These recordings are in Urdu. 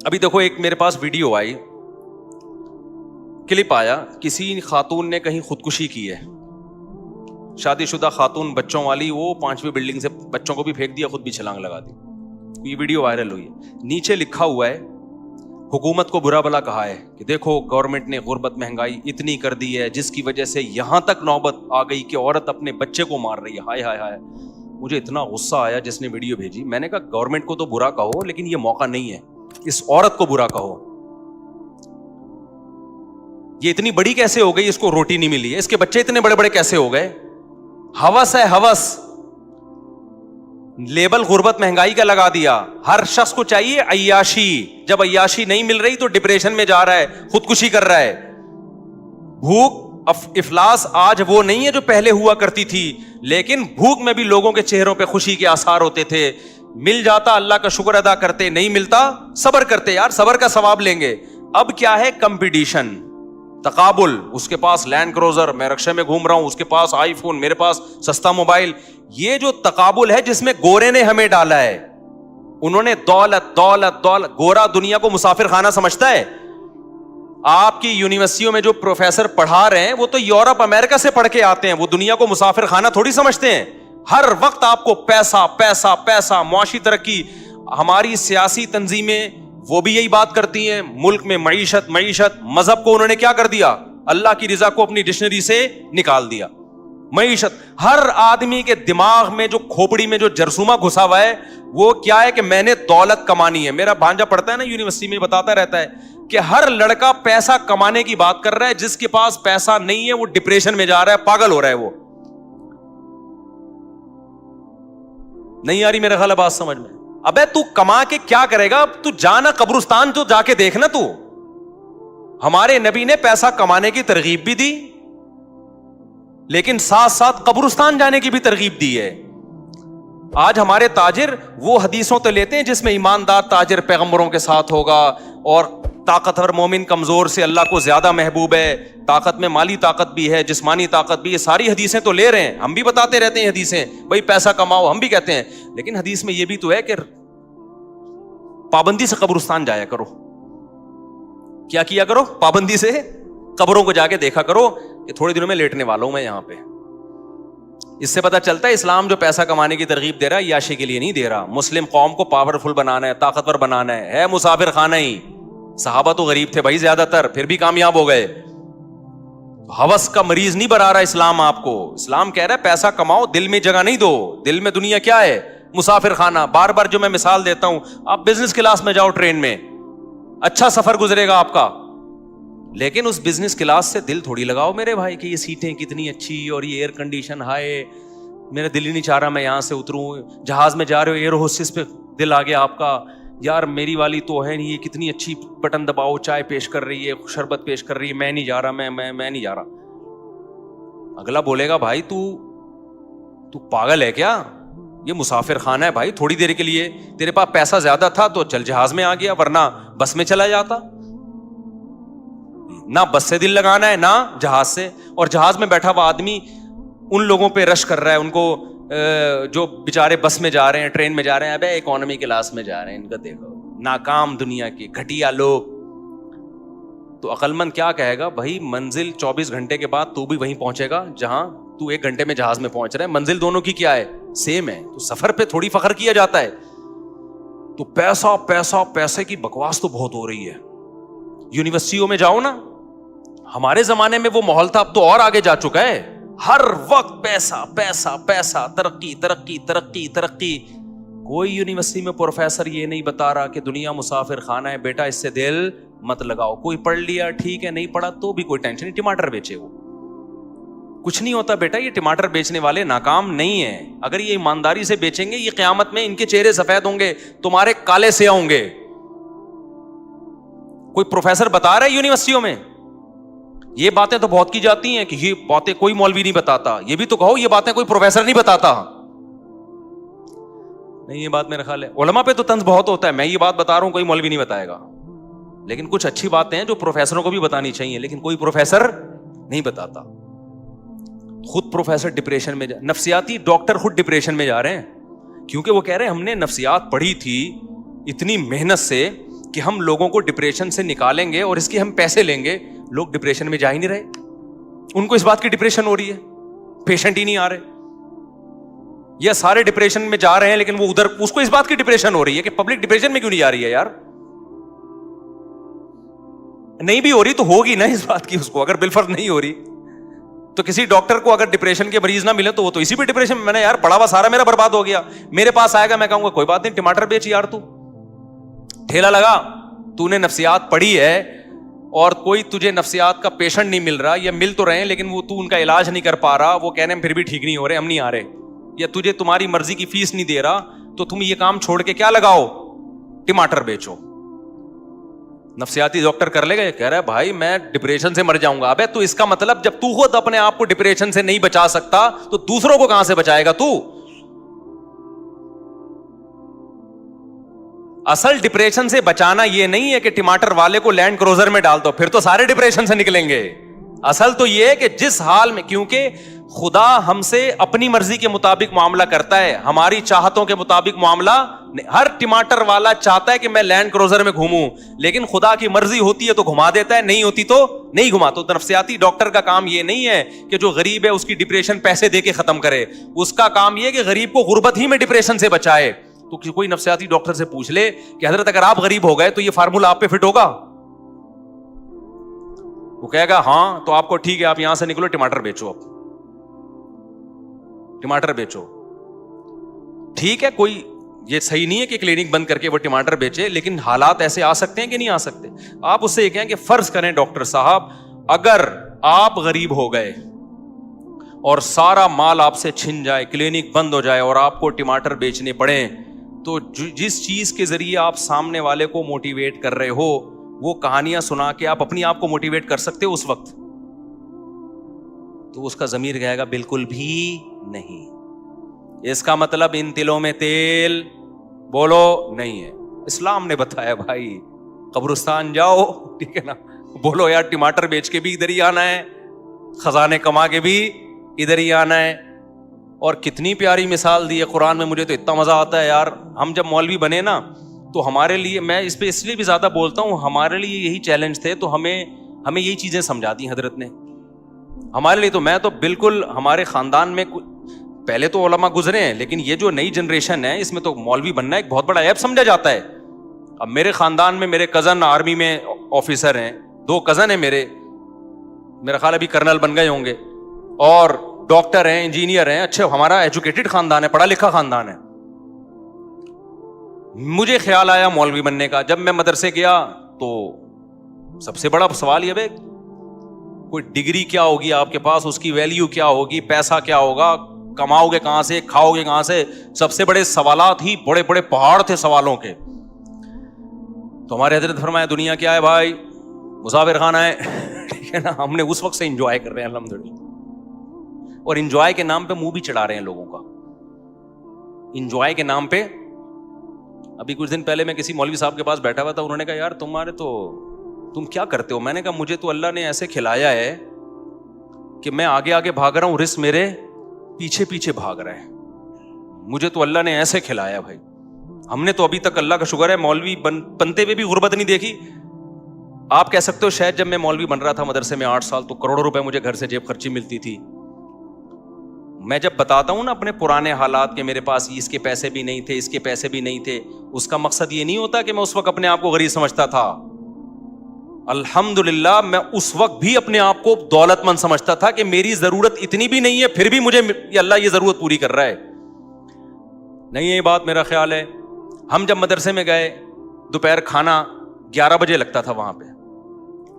ابھی دیکھو ایک میرے پاس ویڈیو آئی, کلپ آیا, کسی خاتون نے کہیں خودکشی کی ہے, شادی شدہ خاتون بچوں والی, وہ 5ویں بلڈنگ سے بچوں کو بھی پھینک دیا, خود بھی چھلانگ لگا دی. یہ ویڈیو وائرل ہوئی ہے. نیچے لکھا ہوا ہے, حکومت کو برا بلا کہا ہے کہ دیکھو گورنمنٹ نے غربت مہنگائی اتنی کر دی ہے جس کی وجہ سے یہاں تک نوبت آ گئی کہ عورت اپنے بچے کو مار رہی ہے. ہائے ہائے ہائے. مجھے اتنا غصہ آیا جس نے ویڈیو بھیجی. میں نے کہا گورنمنٹ کو تو برا کہو, لیکن یہ موقع نہیں ہے اس عورت کو برا کہو. یہ اتنی بڑی کیسے ہو گئی, اس کو روٹی نہیں ملی ہے, اس کے بچے اتنے بڑے بڑے کیسے ہو گئے. ہوس ہے ہوس, لیبل غربت مہنگائی کا لگا دیا. ہر شخص کو چاہیے عیاشی, جب عیاشی نہیں مل رہی تو ڈپریشن میں جا رہا ہے, خودکشی کر رہا ہے. بھوک افلاس آج وہ نہیں ہے جو پہلے ہوا کرتی تھی, لیکن بھوک میں بھی لوگوں کے چہروں پہ خوشی کے آثار ہوتے تھے. مل جاتا اللہ کا شکر ادا کرتے, نہیں ملتا صبر کرتے, یار صبر کا ثواب لیں گے. اب کیا ہے, کمپٹیشن, تقابل. اس کے پاس لینڈ کروزر, میں رکشے میں گھوم رہا ہوں, اس کے پاس آئی فون, میرے پاس سستا موبائل. یہ جو تقابل ہے جس میں گورے نے ہمیں ڈالا ہے, انہوں نے دولت دولت دولت. گورا دنیا کو مسافر خانہ سمجھتا ہے. آپ کی یونیورسٹیوں میں جو پروفیسر پڑھا رہے ہیں وہ تو یورپ امریکہ سے پڑھ کے آتے ہیں, وہ دنیا کو مسافر خانہ تھوڑی سمجھتے ہیں. ہر وقت آپ کو پیسہ پیسہ پیسہ, معاشی ترقی. ہماری سیاسی تنظیمیں وہ بھی یہی بات کرتی ہیں, ملک میں معیشت معیشت. مذہب کو انہوں نے کیا کر دیا, اللہ کی رضا کو اپنی ڈکشنری سے نکال دیا. معیشت, ہر آدمی کے دماغ میں جو کھوپڑی میں جو جرثومہ گھسا ہوا ہے وہ کیا ہے کہ میں نے دولت کمانی ہے. میرا بھانجا پڑھتا ہے نا یونیورسٹی میں, بتاتا رہتا ہے کہ ہر لڑکا پیسہ کمانے کی بات کر رہا ہے, جس کے پاس پیسہ نہیں ہے وہ ڈپریشن میں جا رہا ہے, پاگل ہو رہا ہے. وہ نہیں آ رہی میرا خیال ہے بات سمجھ میں. ابے تو کما کے کیا کرے گا, تو جانا قبرستان, تو جا کے دیکھنا. تو ہمارے نبی نے پیسہ کمانے کی ترغیب بھی دی, لیکن ساتھ ساتھ قبرستان جانے کی بھی ترغیب دی ہے. آج ہمارے تاجر وہ حدیثوں تو لیتے ہیں جس میں ایماندار تاجر پیغمبروں کے ساتھ ہوگا, اور طاقتور مومن کمزور سے اللہ کو زیادہ محبوب ہے. طاقت میں مالی طاقت بھی ہے, جسمانی طاقت بھی. یہ ساری حدیثیں تو لے رہے ہیں, ہم بھی بتاتے رہتے ہیں حدیثیں, بھائی پیسہ کماؤ, ہم بھی کہتے ہیں. لیکن حدیث میں یہ بھی تو ہے کہ پابندی سے قبرستان جایا کرو. کیا کیا کرو, پابندی سے قبروں کو جا کے دیکھا کرو کہ تھوڑے دنوں میں لیٹنے والا ہوں میں یہاں پہ. اس سے پتا چلتا ہے اسلام جو پیسہ کمانے کی ترغیب دے رہا ہے عیاشی کے لیے نہیں دے رہا. مسلم قوم کو پاورفل بنانا ہے, طاقتور بنانا ہے مسافر خانہ ہی. صحابہ تو غریب تھے بھائی زیادہ تر, پھر بھی کامیاب ہو گئے. ہوس کا مریض نہیں بنا رہا اسلام آپ کو. اسلام کہہ رہا ہے پیسہ کماؤ, دل میں جگہ نہیں دو. دل میں دنیا کیا ہے, مسافر خانہ. بار بار جو میں مثال دیتا ہوں, آپ بزنس کلاس میں جاؤ ٹرین میں, اچھا سفر گزرے گا آپ کا, لیکن اس بزنس کلاس سے دل تھوڑی لگاؤ میرے بھائی کہ یہ سیٹیں کتنی اچھی اور یہ ایئر کنڈیشن ہائے, میرا دل ہی نہیں چاہ رہا میں یہاں سے اتروں. جہاز میں جا رہے ہو, ایئر ہوسٹس پہ دل آ گیا آپ کا, یار میری والی تو ہے نہیں, یہ کتنی اچھی بٹن دباؤ, چائے پیش کر رہی ہے, شربت پیش کر رہی ہے, میں نہیں جا رہا, میں نہیں جا رہا. اگلا بولے گا بھائی تو پاگل ہے کیا, یہ مسافر خانہ ہے بھائی. تھوڑی دیر کے لیے تیرے پاس پیسہ زیادہ تھا تو چل جہاز میں آ گیا, ورنہ بس میں چلا جاتا. نہ بس سے دل لگانا ہے نہ جہاز سے. اور جہاز میں بیٹھا ہوا آدمی ان لوگوں پہ رش کر رہا ہے, ان کو جو بیچارے بس میں جا رہے ہیں, ٹرین میں جا رہے ہیں, ابے اکانومی کلاس میں جا رہے ہیں, ان کا دیکھو ناکام دنیا کے گھٹیا لوگ. تو عقل مند کیا کہے گا, بھائی منزل 24 گھنٹے کے بعد تو بھی وہیں پہنچے گا جہاں تو 1 گھنٹے میں جہاز میں پہنچ رہا ہے. منزل دونوں کی کیا ہے, سیم ہے. تو سفر پہ تھوڑی فخر کیا جاتا ہے. تو پیسہ پیسہ پیسے کی بکواس تو بہت ہو رہی ہے. یونیورسٹیوں میں جاؤ نا, ہمارے زمانے میں وہ ماحول تھا, اب تو اور آگے جا چکا ہے. ہر وقت پیسہ پیسہ پیسہ, ترقی ترقی ترقی ترقی. کوئی یونیورسٹی میں پروفیسر یہ نہیں بتا رہا کہ دنیا مسافر خانہ ہے, بیٹا اس سے دل مت لگاؤ. کوئی پڑھ لیا ٹھیک ہے, نہیں پڑھا تو بھی کوئی ٹینشن نہیں, ٹماٹر بیچے وہ, کچھ نہیں ہوتا بیٹا. یہ ٹماٹر بیچنے والے ناکام نہیں ہیں. اگر یہ ایمانداری سے بیچیں گے, یہ قیامت میں ان کے چہرے سفید ہوں گے, تمہارے کالے سیاہ ہوں گے. کوئی پروفیسر بتا رہا ہے یونیورسٹیوں میں, یہ باتیں تو بہت کی جاتی ہیں کہ یہ باتیں کوئی مولوی نہیں بتاتا. یہ بھی تو کہو یہ باتیں کوئی پروفیسر نہیں بتاتا. نہیں, یہ بات میرا خیال ہے علماء پہ تو طنز بہت ہوتا ہے. میں یہ بات بتا رہا ہوں, کوئی مولوی نہیں بتائے گا. لیکن کچھ اچھی باتیں ہیں جو پروفیسروں کو بھی بتانی چاہیے, لیکن کوئی پروفیسر نہیں بتاتا. خود پروفیسر ڈپریشن میں نفسیاتی ڈاکٹر خود ڈپریشن میں جا رہے ہیں، کیونکہ وہ کہہ رہے ہیں ہم نے نفسیات پڑھی تھی اتنی محنت سے کہ ہم لوگوں کو ڈپریشن سے نکالیں گے اور اس کے ہم پیسے لیں گے. لوگ ڈپریشن میں جا ہی نہیں رہے, ان کو اس بات کی ڈپریشن ہو رہی ہے, پیشنٹ ہی نہیں آ رہے, یا سارے ڈپریشن میں جا رہے ہیں لیکن وہ ادھر اس کو اس بات کی ڈپریشن ہو رہی ہے کہ پبلک ڈپریشن میں کیوں نہیں آ رہی ہے. یار نہیں بھی ہو رہی تو ہوگی نا اس بات کی اس کو, اگر بالفرض نہیں ہو رہی تو کسی ڈاکٹر کو اگر ڈپریشن کے مریض نہ ملے تو وہ تو اسی پہ ڈپریشن میں نے یار پڑھا ہوا سارا میرا برباد ہو گیا. میرے پاس آئے گا میں کہوں گا کوئی بات نہیں ٹماٹر بیچ یار, تو ٹھیلا لگا, تو نے نفسیات پڑھی ہے اور کوئی تجھے نفسیات کا پیشنٹ نہیں مل رہا, یا مل تو رہے ہیں لیکن وہ تو ان کا علاج نہیں کر پا رہا, وہ کہنے ہم پھر بھی ٹھیک نہیں ہو رہے, ہم نہیں آ رہے, یا تجھے تمہاری مرضی کی فیس نہیں دے رہا, تو تم یہ کام چھوڑ کے کیا لگاؤ, ٹماٹر بیچو. نفسیاتی ڈاکٹر کر لے گا, کہہ رہا ہے بھائی میں ڈپریشن سے مر جاؤں گا. ابے تو اس کا مطلب جب تو خود اپنے آپ کو ڈپریشن سے نہیں بچا سکتا تو دوسروں کو کہاں سے بچائے گا تو. اصل ڈپریشن سے بچانا یہ نہیں ہے کہ ٹماٹر والے کو لینڈ کروزر میں ڈال دو, پھر تو سارے ڈپریشن سے نکلیں گے. اصل تو یہ ہے کہ جس حال میں, کیونکہ خدا ہم سے اپنی مرضی کے مطابق معاملہ کرتا ہے, ہماری چاہتوں کے مطابق معاملہ. ہر ٹماٹر والا چاہتا ہے کہ میں لینڈ کروزر میں گھوموں, لیکن خدا کی مرضی ہوتی ہے تو گھما دیتا ہے, نہیں ہوتی تو نہیں گھماتا. تو نفسیاتی ڈاکٹر کا کام یہ نہیں ہے کہ جو غریب ہے اس کی ڈپریشن پیسے دے کے ختم کرے, اس کا کام یہ کہ غریب کو غربت ہی میں ڈپریشن سے بچائے. تو کوئی نفسیاتی ڈاکٹر سے پوچھ لے کہ حضرت اگر آپ غریب ہو گئے تو یہ فارمولا آپ پہ فٹ ہوگا, وہ کہے گا ہاں تو آپ کو ٹھیک ہے, آپ یہاں سے نکلو ٹماٹر بیچو, اب ٹماٹر بیچو. ٹھیک ہے, کوئی یہ صحیح نہیں ہے کہ کلینک بند کر کے وہ ٹماٹر بیچے, لیکن حالات ایسے آ سکتے ہیں کہ نہیں آ سکتے. آپ اس سے یہ کہیں کہ فرض کریں ڈاکٹر صاحب اگر آپ غریب ہو گئے اور سارا مال آپ سے چھن جائے, کلینک بند ہو جائے اور آپ کو ٹماٹر بیچنے پڑے, تو جس چیز کے ذریعے آپ سامنے والے کو موٹیویٹ کر رہے ہو وہ کہانیاں سنا کے آپ اپنی آپ کو موٹیویٹ کر سکتے ہو اس وقت, تو اس کا ضمیر کہے گا بالکل بھی نہیں. اس کا مطلب ان تلوں میں تیل بولو نہیں ہے. اسلام نے بتایا بھائی قبرستان جاؤ, ٹھیک ہے نا, بولو یار ٹماٹر بیچ کے بھی ادھر ہی آنا ہے, خزانے کما کے بھی ادھر ہی آنا ہے. اور کتنی پیاری مثال دی ہے قرآن میں, مجھے تو اتنا مزہ آتا ہے یار. ہم جب مولوی بنے نا تو ہمارے لیے, میں اس پہ اس لیے بھی زیادہ بولتا ہوں, ہمارے لیے یہی چیلنج تھے, تو ہمیں یہی چیزیں سمجھا دی حضرت نے ہمارے لیے. تو میں تو بالکل, ہمارے خاندان میں پہلے تو علماء گزرے ہیں, لیکن یہ جو نئی جنریشن ہے اس میں تو مولوی بننا ایک بہت بڑا عیب سمجھا جاتا ہے. اب میرے خاندان میں میرے کزن آرمی میں آفیسر ہیں, 2 کزن ہیں میرا خیال ابھی کرنل بن گئے ہوں گے, اور ڈاکٹر ہیں, انجینئر ہیں, اچھے, ہمارا ایجوکیٹڈ خاندان ہے, پڑھا لکھا خاندان ہے. مجھے خیال آیا مولوی بننے کا. جب میں مدرسے گیا تو سب سے بڑا سوال یہ ہے کوئی ڈگری کیا ہوگی آپ کے پاس, اس کی ویلیو کیا ہوگی, پیسہ کیا ہوگا, کماؤ گے کہاں سے, کھاؤ گے کہاں سے. سب سے بڑے سوالات ہی بڑے بڑے پہاڑ تھے سوالوں کے. تو ہمارے حضرت فرمایا دنیا کیا ہے بھائی, مسافر خانہ ہے, ٹھیک ہے نا. ہم نے اس وقت سے انجوائے کر رہے ہیں الحمدللہ, اور انجوائے کے نام پہ منہ بھی چڑھا رہے ہیں لوگوں کا, انجوائے کے نام پہ. ابھی کچھ دن پہلے میں کسی مولوی صاحب کے پاس بیٹھا ہوا تھا, انہوں نے کہا یار تم کیا کرتے ہو. میں نے کہا مجھے تو اللہ نے ایسے کھلایا ہے کہ میں آگے آگے بھاگ رہا ہوں, رزق میرے پیچھے پیچھے بھاگ رہے ہیں. مجھے تو اللہ نے ایسے کھلایا بھائی. ہم نے تو ابھی تک اللہ کا شکر ہے مولوی بنتے ہوئے بھی غربت نہیں دیکھی. آپ کہہ سکتے ہو شاید جب میں مولوی بن رہا تھا مدرسے میں 8 سال, تو کروڑوں روپے مجھے گھر سے جیب خرچی ملتی تھی. میں جب بتاتا ہوں نا اپنے پرانے حالات کہ میرے پاس اس کے پیسے بھی نہیں تھے, اس کے پیسے بھی نہیں تھے, اس کا مقصد یہ نہیں ہوتا کہ میں اس وقت اپنے آپ کو غریب سمجھتا تھا. الحمدللہ میں اس وقت بھی اپنے آپ کو دولت مند سمجھتا تھا کہ میری ضرورت اتنی بھی نہیں ہے, پھر بھی مجھے اللہ یہ ضرورت پوری کر رہا ہے. نہیں ہے یہ بات, میرا خیال ہے. ہم جب مدرسے میں گئے, دوپہر کھانا 11 بجے لگتا تھا وہاں پہ.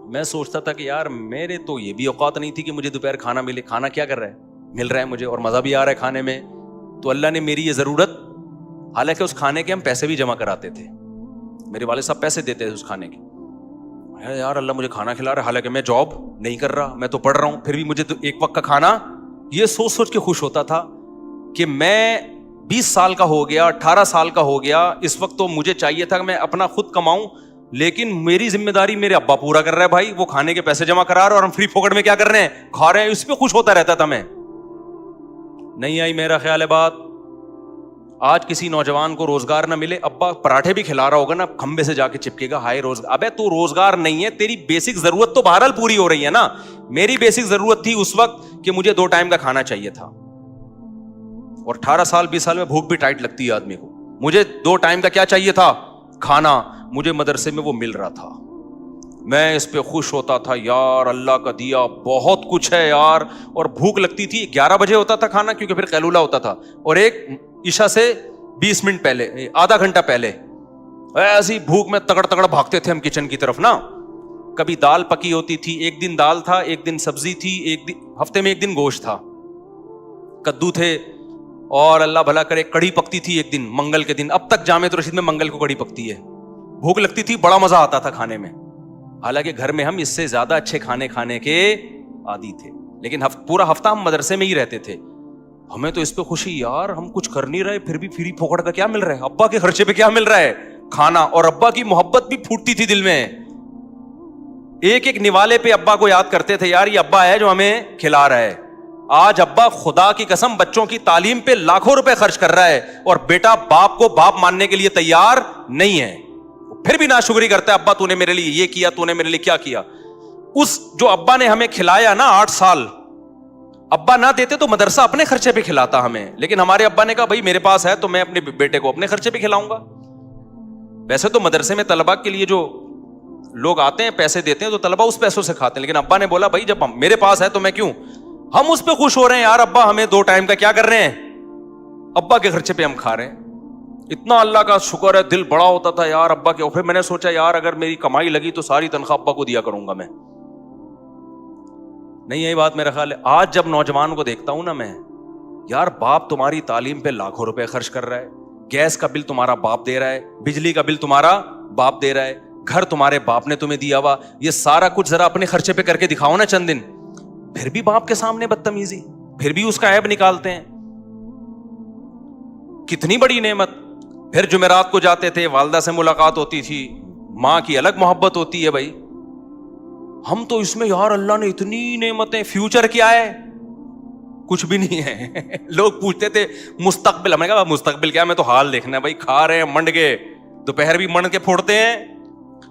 میں سوچتا تھا کہ یار میرے تو یہ بھی اوقات نہیں تھی کہ مجھے دوپہر کھانا ملے. کھانا کیا کر رہا ہے, مل رہا ہے مجھے, اور مزہ بھی آ رہا ہے کھانے میں. تو اللہ نے میری یہ ضرورت, حالانکہ اس کھانے کے ہم پیسے بھی جمع کراتے تھے, میرے والد صاحب پیسے دیتے تھے اس کھانے کے. یار اللہ مجھے کھانا کھلا رہا ہے, حالانکہ میں جاب نہیں کر رہا, میں تو پڑھ رہا ہوں, پھر بھی مجھے تو ایک وقت کا کھانا. یہ سوچ سوچ کے خوش ہوتا تھا کہ میں 20 سال کا ہو گیا, 18 سال کا ہو گیا, اس وقت تو مجھے چاہیے تھا کہ میں اپنا خود کماؤں, لیکن میری ذمہ داری میرے ابا پورا کر رہا ہے بھائی. وہ کھانے کے پیسے جمع کرا رہا ہے اور ہم فری پھوکٹ میں کیا کر رہے ہیں, کھا رہے ہیں. اس پہ خوش ہوتا رہتا تھا میں. نہیں آئی میرا خیال ہے بات. آج کسی نوجوان کو روزگار نہ ملے, ابا پراٹھے بھی کھلا رہا ہوگا نا, کھمبے سے جا کے چپکے گا ہائے روزگار. ابے تو روزگار نہیں ہے, تیری بیسک ضرورت تو بہرحال پوری ہو رہی ہے نا. میری بیسک ضرورت تھی اس وقت کہ مجھے 2 ٹائم کا کھانا چاہیے تھا, اور 18 سال 20 سال میں بھوک بھی ٹائٹ لگتی ہے آدمی کو. مجھے 2 ٹائم کا کیا چاہیے تھا, کھانا. مجھے مدرسے میں وہ مل رہا تھا, میں اس پہ خوش ہوتا تھا, یار اللہ کا دیا بہت کچھ ہے یار. اور بھوک لگتی تھی, 11 بجے ہوتا تھا کھانا کیونکہ پھر قیلولہ ہوتا تھا, اور ایک عشاء سے 20 منٹ پہلے, آدھا گھنٹہ پہلے. ایسی بھوک میں تگڑ تگڑ بھاگتے تھے ہم کچن کی طرف نا. کبھی دال پکی ہوتی تھی, ایک دن دال تھا, ایک دن سبزی تھی, ایک دن ہفتے میں ایک دن گوشت تھا, کدو تھے, اور اللہ بھلا کرے کڑی پکتی تھی ایک دن منگل کے دن. اب تک جامع رشید میں منگل کو کڑی پکتی ہے. بھوک لگتی تھی, بڑا مزہ آتا تھا کھانے میں. حالانکہ گھر میں ہم اس سے زیادہ اچھے کھانے کھانے کے عادی تھے, لیکن پورا ہفتہ ہم مدرسے میں ہی رہتے تھے. ہمیں تو اس پہ خوشی, یار ہم کچھ کر نہیں رہے پھر بھی فری پھوکڑ کا کیا مل رہا ہے, ابا کے خرچے پہ کیا مل رہا ہے, کھانا. اور ابا کی محبت بھی پھوٹتی تھی دل میں. ایک ایک نوالے پہ ابا کو یاد کرتے تھے, یار یہ ابا ہے جو ہمیں کھلا رہا ہے. آج ابا خدا کی قسم بچوں کی تعلیم پہ لاکھوں روپے خرچ کر رہا ہے, اور بیٹا باپ کو باپ ماننے کے لیے تیار نہیں ہے, پھر بھی ناشکری کرتا ہے, ابا تو نے میرے لیے یہ کیا, تو نے میرے لیے کیا کیا. اس جو ابا نے ہمیں کھلایا نا 8 سال, ابا نہ دیتے تو مدرسہ اپنے خرچے پہ کھلاتا ہمیں, لیکن ہمارے ابا نے کہا بھائی میرے پاس ہے تو میں اپنے بیٹے کو اپنے خرچے پہ کھلاؤں گا. ویسے تو مدرسے میں طلباء کے لیے جو لوگ آتے ہیں پیسے دیتے ہیں تو طلباء اس پیسوں سے کھاتے ہیں, لیکن ابا نے بولا بھائی جب میرے پاس ہے تو میں کیوں, ہم اس پہ خوش ہو رہے ہیں, یار ابا ہمیں 2 ٹائم کا کیا کر رہے ہیں, ابا کے خرچے پہ ہم کھا رہے ہیں. اتنا اللہ کا شکر ہے, دل بڑا ہوتا تھا یار ابا کے. اور پھر میں نے سوچا یار اگر میری کمائی لگی تو ساری تنخواہ ابا کو دیا کروں گا میں. نہیں یہی بات میرا خیال ہے. آج جب نوجوان کو دیکھتا ہوں نا میں, یار باپ تمہاری تعلیم پہ لاکھوں روپے خرچ کر رہا ہے, گیس کا بل تمہارا باپ دے رہا ہے, بجلی کا بل تمہارا باپ دے رہا ہے, گھر تمہارے باپ نے تمہیں دیا ہوا, یہ سارا کچھ ذرا اپنے خرچے پہ کر کے دکھاؤ نا چند دن. پھر بھی باپ کے سامنے بدتمیزی, پھر بھی اس کا عیب نکالتے ہیں. کتنی بڑی نعمت. پھر جمعرات کو جاتے تھے, والدہ سے ملاقات ہوتی تھی, ماں کی الگ محبت ہوتی ہے بھائی. ہم تو اس میں یار اللہ نے اتنی نعمتیں, فیوچر کیا ہے, کچھ بھی نہیں ہے. لوگ پوچھتے تھے مستقبل, ہم نے کہا مستقبل کیا, میں تو حال دیکھنا ہے بھائی. کھا رہے ہیں منڈ کے, دوپہر بھی منڈ کے پھوڑتے ہیں.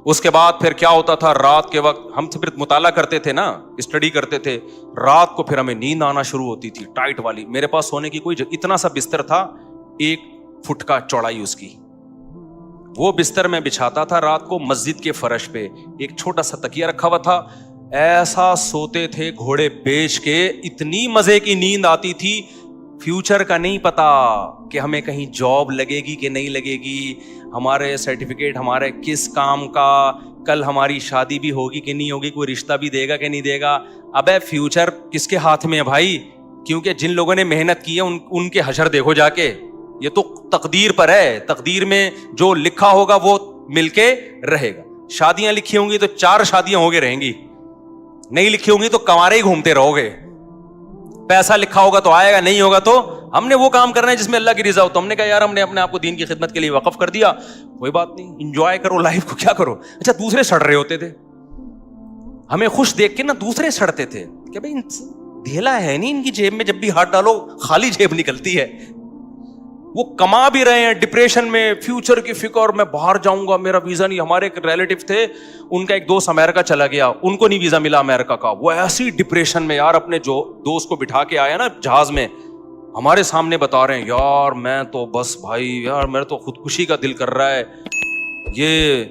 اس کے بعد پھر کیا ہوتا تھا, رات کے وقت ہم پھر مطالعہ کرتے تھے نا, اسٹڈی کرتے تھے. رات کو پھر ہمیں نیند آنا شروع ہوتی تھی ٹائٹ والی. میرے پاس سونے کی کوئی اتنا سا بستر تھا, 1 فٹ کا چوڑائی اس کی, وہ بستر میں بچھاتا تھا رات کو مسجد کے فرش پہ. ایک چھوٹا سا تکیہ رکھا ہوا تھا, ایسا سوتے تھے گھوڑے بیچ کے, اتنی مزے کی نیند آتی تھی. فیوچر کا نہیں پتا کہ ہمیں کہیں جاب لگے گی کہ نہیں لگے گی, ہمارے سرٹیفکیٹ ہمارے کس کام کا, کل ہماری شادی بھی ہوگی کہ نہیں ہوگی, کوئی رشتہ بھی دے گا کہ نہیں دے گا. ابے فیوچر کس کے ہاتھ میں ہے بھائی, کیونکہ جن لوگوں نے محنت کی ہے ان کے حشر دیکھو جا کے. یہ تو تقدیر پر ہے, تقدیر میں جو لکھا ہوگا وہ مل کے رہے گا. شادیاں لکھی ہوں گی تو 4 شادیاں ہو کے رہیں گی, نہیں لکھی ہوں گی تو کنوارے ہی گھومتے رہو گے. پیسہ لکھا ہوگا تو آئے گا, نہیں ہوگا تو ہم نے وہ کام کرنا ہے جس میں اللہ کی رضا ہو. تو ہم نے کہا یار ہم نے اپنے آپ کو دین کی خدمت کے لیے وقف کر دیا, کوئی بات نہیں, انجوائے کرو لائف کو, کیا کرو. اچھا دوسرے سڑ رہے ہوتے تھے, ہمیں خوش دیکھ کے نا دوسرے سڑتے تھے کہ بھائی ڈھیلا ہے نہیں, ان کی جیب میں جب بھی ہاتھ ڈالو خالی جیب نکلتی ہے. وہ کما بھی رہے ہیں ڈپریشن میں, فیوچر کی فکر, میں باہر جاؤں گا, میرا ویزا نہیں. ہمارے ایک ریلیٹو تھے, ان کا ایک دوست امریکہ چلا گیا, ان کو نہیں ویزا ملا امریکہ کا. وہ ایسی ڈپریشن میں یار, اپنے جو دوست کو بٹھا کے آیا نا جہاز میں, ہمارے سامنے بتا رہے ہیں یار میں تو بس بھائی یار میرے تو خودکشی کا دل کر رہا ہے. یہ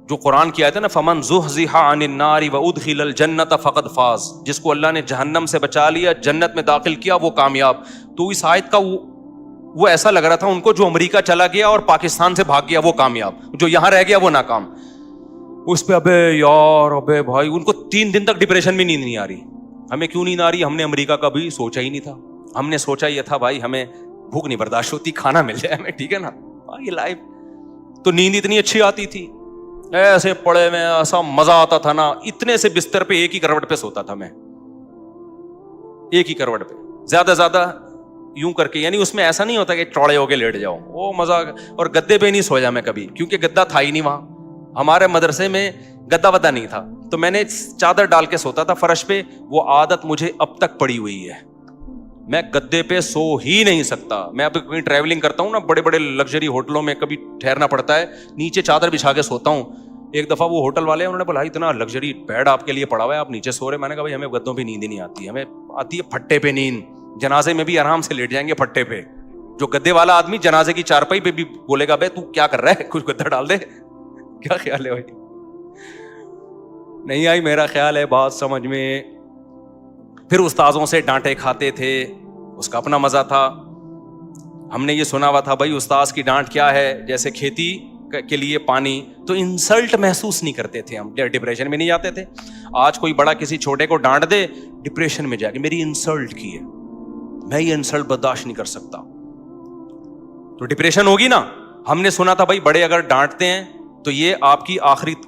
جو قرآن کی آیت ہے نا, فمن زحزح عن النار وادخل الجنۃ فقد فاز, جس کو اللہ نے جہنم سے بچا لیا, جنت میں داخل کیا, وہ کامیاب. تو اس آیت کا وہ ایسا لگ رہا تھا ان کو جو امریکہ چلا گیا اور پاکستان سے بھاگ گیا وہ کامیاب, جو یہاں رہ گیا وہ ناکام. اس پہ ابے یار ابے بھائی, ان کو 3 دن تک ڈپریشن میں نیند نہیں آ رہی. ہمیں کیوں نیند آ رہی, ہم نے امریکہ کا بھی سوچا ہی نہیں تھا. ہم نے سوچا یہ تھا بھائی ہمیں بھوک نہیں برداشت ہوتی, کھانا مل جائے ہمیں, ٹھیک ہے نا, یہ لائف. تو نیند اتنی اچھی آتی تھی, ایسے پڑے میں ایسا مزہ آتا تھا نا. اتنے سے بستر پہ ایک ہی کروٹ پہ سوتا تھا میں, ایک ہی کروٹ پہ, زیادہ زیادہ یوں کر کے, یعنی اس میں ایسا نہیں ہوتا کہ چوڑے ہو کے لیٹ جاؤ, وہ مزہ. اور گدے پہ نہیں سویا میں کبھی, کیونکہ گدا تھا ہی نہیں وہاں. ہمارے مدرسے میں گدا ودا نہیں تھا, تو میں نے چادر ڈال کے سوتا تھا فرش پہ. وہ عادت مجھے اب تک پڑی ہوئی ہے. میں گدے پہ سو ہی نہیں سکتا. میں اب کہیں ٹریولنگ کرتا ہوں نا, بڑے بڑے لگژری ہوٹلوں میں کبھی ٹھہرنا پڑتا ہے, نیچے چادر بچھا کے سوتا ہوں. ایک دفعہ وہ ہوٹل والے انہوں نے بولا اتنا لگژری بیڈ آپ کے لیے پڑا ہوا ہے, آپ نیچے سو رہے. میں نے کہا بھائی ہمیں گدوں پہ نیند ہی نہیں آتی, ہمیں آتی ہے پھٹے پہ نیند. جنازے میں بھی آرام سے لیٹ جائیں گے پھٹے پہ. جو گدے والا آدمی جنازے کی چارپائی پہ بھی بولے گا بھائی تو کیا کر رہا ہے, کچھ گدا ڈال دے. کیا خیال ہے بھائی؟ نہیں آئی میرا خیال ہے بات سمجھ میں. پھر استاذوں سے ڈانٹے کھاتے تھے, اس کا اپنا مزہ تھا. ہم نے یہ سنا ہوا تھا بھائی استاذ کی ڈانٹ کیا ہے, جیسے کھیتی کے لیے پانی. تو انسلٹ محسوس نہیں کرتے تھے ہم, ڈپریشن میں نہیں جاتے تھے. آج کوئی بڑا کسی چھوٹے کو ڈانٹ دے, ڈپریشن میں جا کے میری انسلٹ کی ہے, میں یہ انسلٹ برداشت نہیں کر سکتا, تو ڈپریشن ہوگی نا. ہم نے سنا تھا بھائی بڑے اگر ڈانٹتے ہیں تو یہ آپ کی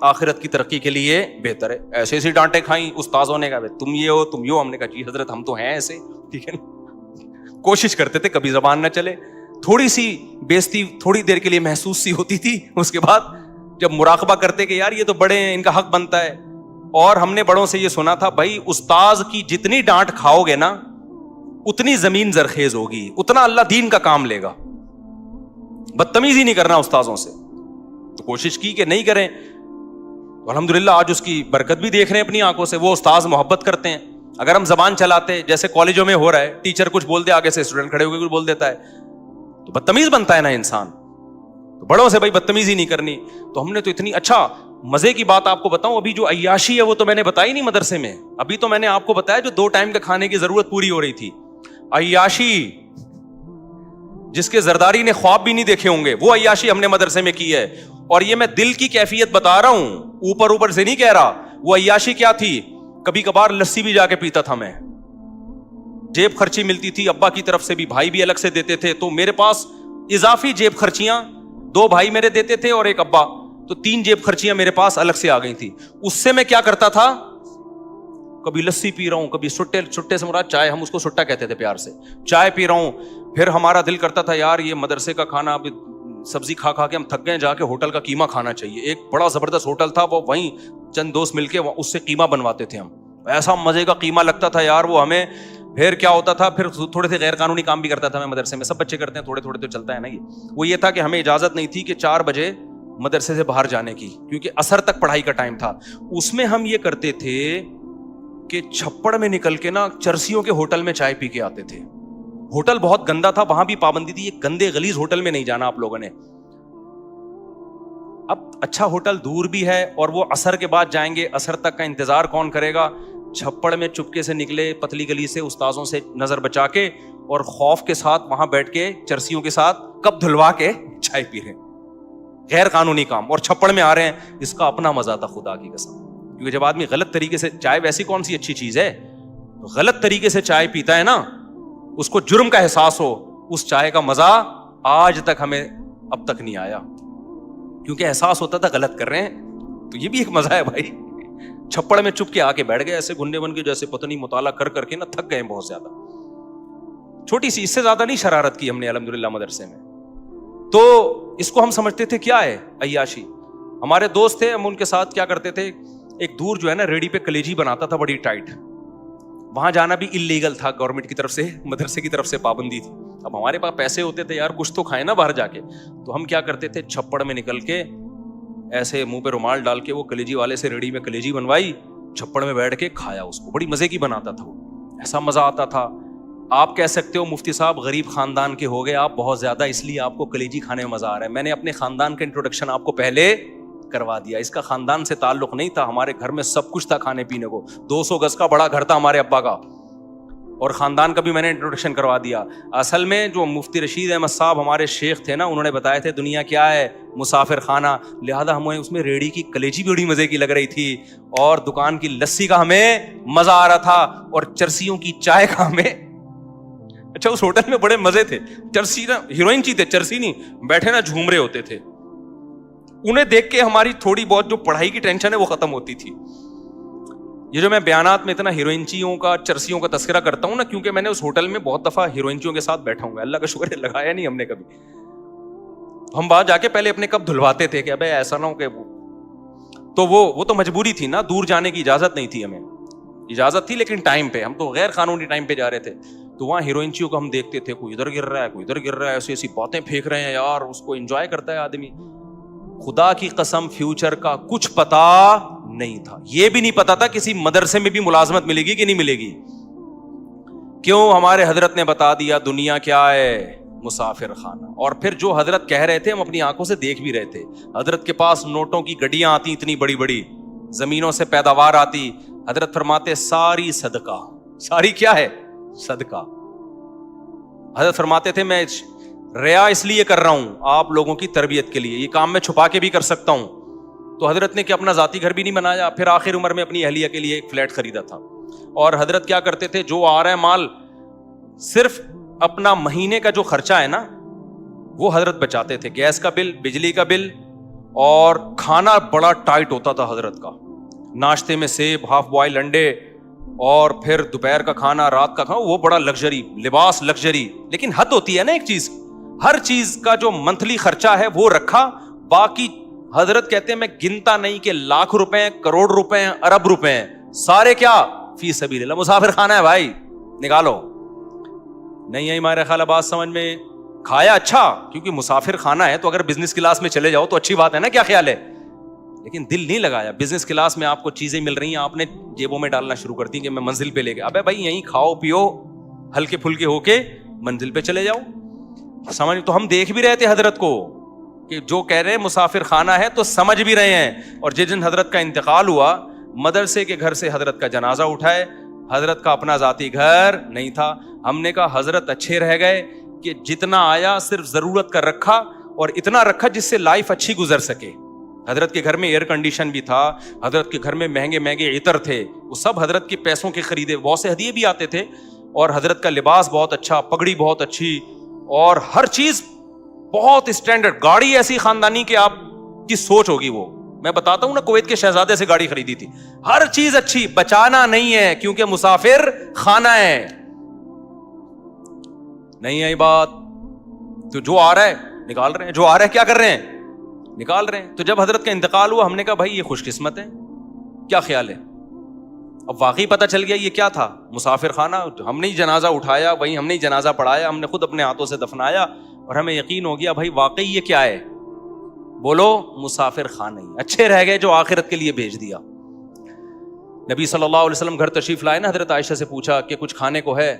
آخرت کی ترقی کے لیے بہتر ہے. ایسے ایسی ڈانٹیں کھائیں استاذوں نے, کہا تم یہ ہو تم یہ ہو. ہم نے کہا جی حضرت ہم تو ہیں ایسے, ٹھیک ہے نا. کوشش کرتے تھے کبھی زبان نہ چلے. تھوڑی سی بےزتی تھوڑی دیر کے لیے محسوس سی ہوتی تھی, اس کے بعد جب مراقبہ کرتے کہ یار یہ تو بڑے ہیں, ان کا حق بنتا ہے. اور ہم نے بڑوں سے یہ سنا تھا بھائی استاذ کی جتنی ڈانٹ کھاؤ گے نا اتنی زمین زرخیز ہوگی, اتنا اللہ دین کا کام لے گا. بدتمیزی نہیں کرنا استاذوں سے. تو کوشش کی کہ نہیں کریں. الحمدللہ آج اس کی برکت بھی دیکھ رہے ہیں اپنی آنکھوں سے. وہ استاذ محبت کرتے ہیں. اگر ہم زبان چلاتے جیسے کالجوں میں ہو رہا ہے, ٹیچر کچھ بول دے آگے سے اسٹوڈنٹ کھڑے ہو کے کچھ بول دیتا ہے, تو بدتمیز بنتا ہے نا انسان. تو بڑوں سے بھائی بدتمیزی نہیں کرنی. تو ہم نے تو اتنی اچھا مزے کی بات آپ کو بتاؤں, ابھی جو عیاشی ہے وہ تو میں نے بتائی نہیں مدرسے میں. ابھی تو میں نے آپ کو بتایا جو 2 ٹائم کے کھانے کی ضرورت پوری ہو رہی تھی. عیاشی جس کے زرداری نے خواب بھی نہیں دیکھے ہوں گے, وہ عیاشی ہم نے مدرسے میں کی ہے. اور یہ میں دل کی کیفیت بتا رہا ہوں, اوپر سے نہیں کہہ رہا. وہ عیاشی کیا تھی, کبھی کبھار لسی بھی جا کے پیتا تھا میں. جیب خرچی ملتی تھی ابا کی طرف سے بھی, بھائی بھی الگ سے دیتے تھے, تو میرے پاس اضافی جیب خرچیاں 2 بھائی میرے دیتے تھے اور ایک ابا, تو 3 جیب خرچیاں میرے پاس الگ سے آ گئی تھی. اس سے میں کیا کرتا تھا, کبھی لسی پی رہا ہوں, کبھی سٹے سے مراد چائے, ہم اس کو سٹا کہتے تھے پیار سے, چائے پی رہا ہوں. پھر ہمارا دل کرتا تھا یار یہ مدرسے کا کھانا, اب سبزی کھا کھا کے ہم تھک گئے, جا کے ہوٹل کا قیمہ کھانا چاہیے. ایک بڑا زبردست ہوٹل تھا, وہ وہیں چند دوست مل کے اس سے قیمہ بنواتے تھے ہم. ایسا مزے کا قیمہ لگتا تھا یار وہ ہمیں. پھر کیا ہوتا تھا, پھر تھوڑے سے غیر قانونی کام بھی کرتا تھا میں مدرسے میں. سب بچے کرتے ہیں تھوڑے تھوڑے تو چلتا ہے نا. وہ یہ تھا کہ ہمیں اجازت نہیں تھی کہ 4 بجے مدرسے سے باہر جانے کی, کیونکہ عصر تک پڑھائی کا ٹائم تھا. اس میں ہم یہ کرتے تھے کہ چھپڑ میں نکل کے نا چرسیوں کے ہوٹل میں چائے پی کے آتے تھے. ہوٹل بہت گندا تھا, وہاں بھی پابندی تھی, یہ گندے غلیظ ہوٹل میں نہیں جانا آپ لوگوں نے. اب اچھا ہوٹل دور بھی ہے اور وہ عصر کے بعد جائیں گے, عصر تک کا انتظار کون کرے گا. چھپڑ میں چپکے سے نکلے پتلی گلی سے, استاذوں سے نظر بچا کے, اور خوف کے ساتھ وہاں بیٹھ کے چرسیوں کے ساتھ کپ دھلوا کے چائے پی رہے ہیں. غیر قانونی کام, اور چھپڑ میں آ رہے ہیں. اس کا اپنا مزہ تھا خدا کی قسم, کیونکہ جب آدمی غلط طریقے سے, چائے ویسی کون سی اچھی چیز ہے, غلط طریقے سے چائے پیتا ہے نا, اس کو جرم کا احساس ہو. اس چائے کا مزہ آج تک ہمیں اب تک نہیں آیا, کیونکہ احساس ہوتا تھا غلط کر رہے ہیں. تو یہ بھی ایک مزہ ہے بھائی. چھپڑ میں چپ کے آ کے بیٹھ گئے ایسے گھنڈے بن کے, جیسے پتہ نہیں مطالعہ کر کے نا تھک گئے بہت زیادہ. چھوٹی سی, اس سے زیادہ نہیں شرارت کی ہم نے الحمدللہ مدرسے میں. تو اس کو ہم سمجھتے تھے کیا ہے عیاشی. ہمارے دوست تھے, ہم ان کے ساتھ کیا کرتے تھے, ایک دور جو ہے نا ریڑی پہ کلیجی بناتا تھا بڑی ٹائٹ, وہاں جانا بھی انلیگل تھا, گورنمنٹ کی طرف سے, مدرسے کی طرف سے پابندی تھی. اب ہمارے پاس پیسے ہوتے تھے یار, کچھ تو کھائے نا باہر جا کے. تو ہم کیا کرتے تھے, چھپڑ میں نکل کے ایسے منہ پہ رومال ڈال کے وہ کلیجی والے سے ریڑی میں کلیجی بنوائی, چھپڑ میں بیٹھ کے کھایا اس کو. بڑی مزے کی بناتا تھا وہ, ایسا مزہ آتا تھا. آپ کہہ سکتے ہو مفتی صاحب غریب خاندان کے ہو گئے آپ بہت زیادہ, اس لیے آپ کو کلیجی کھانے میں مزہ آ رہا ہے. میں نے اپنے خاندان کا انٹروڈکشن آپ کو پہلے کروا دیا. اس کا خاندان سے تعلق نہیں تھا, ہمارے گھر میں سب کچھ تھا کھانے پینے کو. 200 گز کا بڑا گھر تھا ہمارے ابا کا, اور خاندان کا بھی میں نے انٹروڈکشن کروا دیا. اصل میں جو مفتی رشید احمد صاحب ہمارے شیخ تھے نا, انہوں نے بتایا تھے دنیا کیا ہے, مسافر خانہ. لہذا ہمیں اس میں ریڑی کی کلیجی بھی بڑی مزے کی لگ رہی تھی, اور دکان کی لسی کا ہمیں مزہ آ رہا تھا, اور چرسیوں کی چائے کا ہمیں. اچھا اس ہوٹل میں بڑے مزے تھے. چرسی نا ہیروئن چی تھے, چرسی نہیں, بیٹھے نا جھوم رہے ہوتے تھے. انہیں دیکھ کے ہماری تھوڑی بہت جو پڑھائی کی ٹینشن ہے وہ ختم ہوتی تھی. یہ جو میں بیانات میں اتنا ہیروئنچیوں کا, چرسیوں کا تذکرہ کرتا ہوں نا, کیونکہ میں نے اس ہوٹل میں بہت دفعہ ہیروئنچیوں کے ساتھ بیٹھا ہوں. اللہ کا شکر ہے لگایا نہیں ہم نے کبھی. ہم باہر جا کے پہلے اپنے کپ دھلواتے تھے کہ ابے ایسا نہ ہو کہ تو وہ تو مجبوری تھی نا, دور جانے کی اجازت نہیں تھی ہمیں. اجازت تھی لیکن ٹائم پہ, ہم تو غیر قانونی ٹائم پہ جا رہے تھے. تو وہاں ہیروئنچیوں کو ہم دیکھتے تھے, کوئی ادھر گر رہا ہے, کوئی ادھر گر رہا ہے, ایسی ایسی باتیں پھینک رہے ہیں یار, اس کو انجوائے کرتا ہے آدمی. خدا کی قسم فیوچر کا کچھ پتا نہیں تھا. یہ بھی نہیں پتا تھا کسی مدرسے میں بھی ملازمت ملے گی کہ نہیں ملے گی. کیوں؟ ہمارے حضرت نے بتا دیا دنیا کیا ہے, مسافر خانہ. اور پھر جو حضرت کہہ رہے تھے ہم اپنی آنکھوں سے دیکھ بھی رہے تھے. حضرت کے پاس نوٹوں کی گڈیاں آتی اتنی بڑی بڑی, زمینوں سے پیداوار آتی. حضرت فرماتے ساری صدقہ. ساری کیا ہے؟ صدقہ. حضرت فرماتے تھے میں ریا اس لیے کر رہا ہوں آپ لوگوں کی تربیت کے لیے, یہ کام میں چھپا کے بھی کر سکتا ہوں. تو حضرت نے کہ اپنا ذاتی گھر بھی نہیں بنایا, پھر آخر عمر میں اپنی اہلیہ کے لیے ایک فلیٹ خریدا تھا. اور حضرت کیا کرتے تھے, جو آ رہا ہے مال صرف اپنا مہینے کا جو خرچہ ہے نا وہ حضرت بچاتے تھے. گیس کا بل, بجلی کا بل, اور کھانا بڑا ٹائٹ ہوتا تھا حضرت کا. ناشتے میں سیب, ہاف بوائل انڈے, اور پھر دوپہر کا کھانا, رات کا کھانا, وہ بڑا لگژری, لباس لگژری. لیکن حد ہوتی ہے نا ایک چیز, ہر چیز کا جو منتھلی خرچہ ہے وہ رکھا. باقی حضرت کہتے ہیں میں گنتا نہیں کہ لاکھ روپے ہیں, کروڑ روپے ہیں, ارب روپے ہیں, سارے کیا فی سبیل اللہ. مسافر خانہ ہے بھائی, نکالو. نہیں ہے ہمارے خیال بات سمجھ میں. کھایا اچھا کیونکہ مسافر خانہ ہے, تو اگر بزنس کلاس میں چلے جاؤ تو اچھی بات ہے نا, کیا خیال ہے. لیکن دل نہیں لگایا. بزنس کلاس میں آپ کو چیزیں مل رہی ہیں, آپ نے جیبوں میں ڈالنا شروع کر دی کہ میں منزل پہ لے گیا. ابے بھائی یہیں کھاؤ پیو, ہلکے پھلکے ہو کے منزل پہ چلے جاؤ. سمجھ. تو ہم دیکھ بھی رہے تھے حضرت کو کہ جو کہہ رہے ہیں مسافر خانہ ہے تو سمجھ بھی رہے ہیں. اور جس دن حضرت کا انتقال ہوا, مدرسے کے گھر سے حضرت کا جنازہ اٹھائے. حضرت کا اپنا ذاتی گھر نہیں تھا. ہم نے کہا حضرت اچھے رہ گئے کہ جتنا آیا صرف ضرورت کا رکھا, اور اتنا رکھا جس سے لائف اچھی گزر سکے. حضرت کے گھر میں ایئر کنڈیشن بھی تھا, حضرت کے گھر میں مہنگے مہنگے عطر تھے, وہ سب حضرت کے پیسوں کے خریدے. بہت سے ہدیے بھی آتے تھے, اور حضرت کا لباس بہت اچھا, پگڑی بہت اچھی, اور ہر چیز بہت اسٹینڈرڈ. گاڑی ایسی خاندانی کہ آپ کی سوچ ہوگی. وہ میں بتاتا ہوں نا, کویت کے شہزادے سے گاڑی خریدی تھی. ہر چیز اچھی, بچانا نہیں ہے کیونکہ مسافر خانہ ہے. نہیں ہے بات. تو جو آ رہا ہے نکال رہے ہیں, جو آ رہا ہے کیا کر رہے ہیں, نکال رہے ہیں. تو جب حضرت کا انتقال ہوا ہم نے کہا بھائی یہ خوش قسمت ہے. کیا خیال ہے؟ اب واقعی پتہ چل گیا یہ کیا تھا, مسافر خانہ. ہم نے جنازہ اٹھایا, وہیں ہم نے جنازہ پڑھایا, ہم نے خود اپنے ہاتھوں سے دفنایا, اور ہمیں یقین ہو گیا بھائی واقعی یہ کیا ہے. بولو مسافر خانہ ہی. اچھے رہ گئے جو آخرت کے لیے بھیج دیا. نبی صلی اللہ علیہ وسلم گھر تشریف لائے نا, حضرت عائشہ سے پوچھا کہ کچھ کھانے کو ہے.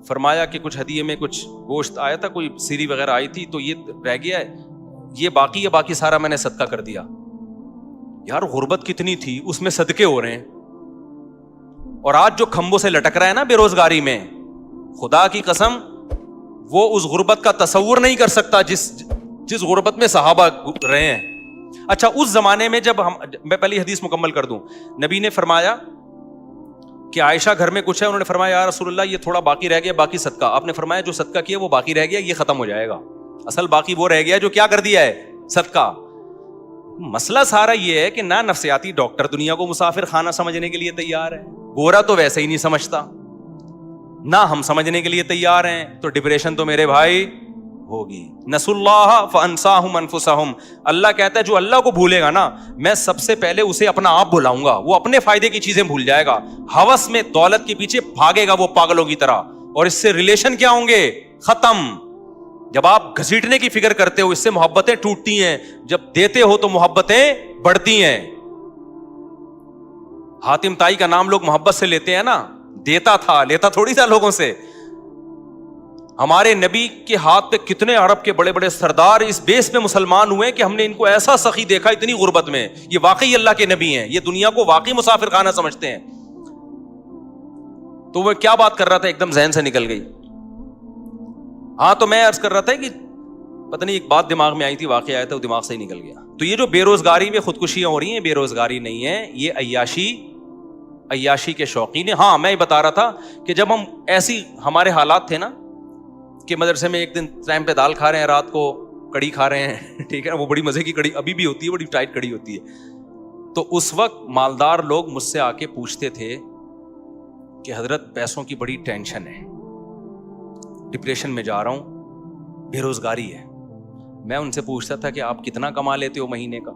فرمایا کہ کچھ ہدیے میں کچھ گوشت آیا تھا, کوئی سیری وغیرہ آئی تھی, تو یہ رہ گیا ہے, یہ باقی ہے, باقی سارا میں نے صدقہ کر دیا. یار غربت کتنی تھی, اس میں صدقے ہو رہے ہیں. اور آج جو کھمبوں سے لٹک رہا ہے نا بے روزگاری میں, خدا کی قسم وہ اس غربت کا تصور نہیں کر سکتا جس غربت میں صحابہ رہے ہیں. اچھا اس زمانے میں جب میں پہلی حدیث مکمل کر دوں, نبی نے فرمایا کہ عائشہ گھر میں کچھ ہے, انہوں نے فرمایا یا رسول اللہ یہ تھوڑا باقی رہ گیا, باقی صدقہ. آپ نے فرمایا جو صدقہ کیا وہ باقی رہ گیا, یہ ختم ہو جائے گا. اصل باقی وہ رہ گیا جو کیا کر دیا ہے, صدقہ. مسئلہ سارا یہ ہے کہ نہ نفسیاتی ڈاکٹر دنیا کو مسافر خانہ سمجھنے کے لیے تیار ہے, گورا تو ویسے ہی نہیں سمجھتا, نہ ہم سمجھنے کے لیے تیار ہیں. تو ڈپریشن تو میرے بھائی ہوگی. نسوا اللہ فانساہم انفسہم. اللہ کہتا ہے جو اللہ کو بھولے گا نا, میں سب سے پہلے اسے اپنا آپ بھلاؤں گا. وہ اپنے فائدے کی چیزیں بھول جائے گا, ہوس میں دولت کے پیچھے بھاگے گا وہ پاگلوں کی طرح, اور اس سے ریلیشن کیا ہوں گے, ختم. جب آپ گھسیٹنے کی فکر کرتے ہو اس سے محبتیں ٹوٹتی ہیں, جب دیتے ہو تو محبتیں بڑھتی ہیں. حاتم تائی کا نام لوگ محبت سے لیتے ہیں نا, دیتا تھا, لیتا تھوڑی تھا لوگوں سے. ہمارے نبی کے ہاتھ پہ کتنے عرب کے بڑے بڑے سردار اس بیس پہ مسلمان ہوئے کہ ہم نے ان کو ایسا سخی دیکھا اتنی غربت میں, یہ واقعی اللہ کے نبی ہیں, یہ دنیا کو واقعی مسافر خانہ سمجھتے ہیں. تو وہ کیا بات کر رہا تھا, ایک دم ذہن سے نکل گئی. ہاں تو میں عرض کر رہا تھا کہ پتہ نہیں ایک بات دماغ میں آئی تھی, واقعہ آیا تھا, وہ دماغ سے ہی نکل گیا. تو یہ جو بے روزگاری میں خودکشیاں ہو رہی ہیں, بے روزگاری نہیں ہے, یہ عیاشی کے شوقین ہیں. ہاں میں یہ بتا رہا تھا کہ جب ہم ایسی ہمارے حالات تھے نا کہ مدرسے میں ایک دن ٹائم پہ دال کھا رہے ہیں, رات کو کڑی کھا رہے ہیں, ٹھیک ہے, وہ بڑی مزے کی کڑی ابھی بھی ہوتی ہے, بڑی ٹائٹ کڑی ہوتی ہے. تو اس وقت مالدار لوگ مجھ سے آ کے پوچھتے تھے کہ حضرت پیسوں کی بڑی ٹینشن ہے, ڈپریشن میں جا رہا ہوں, بے روزگاری ہے. میں ان سے پوچھتا تھا کہ آپ کتنا کما لیتے ہو مہینے کا؟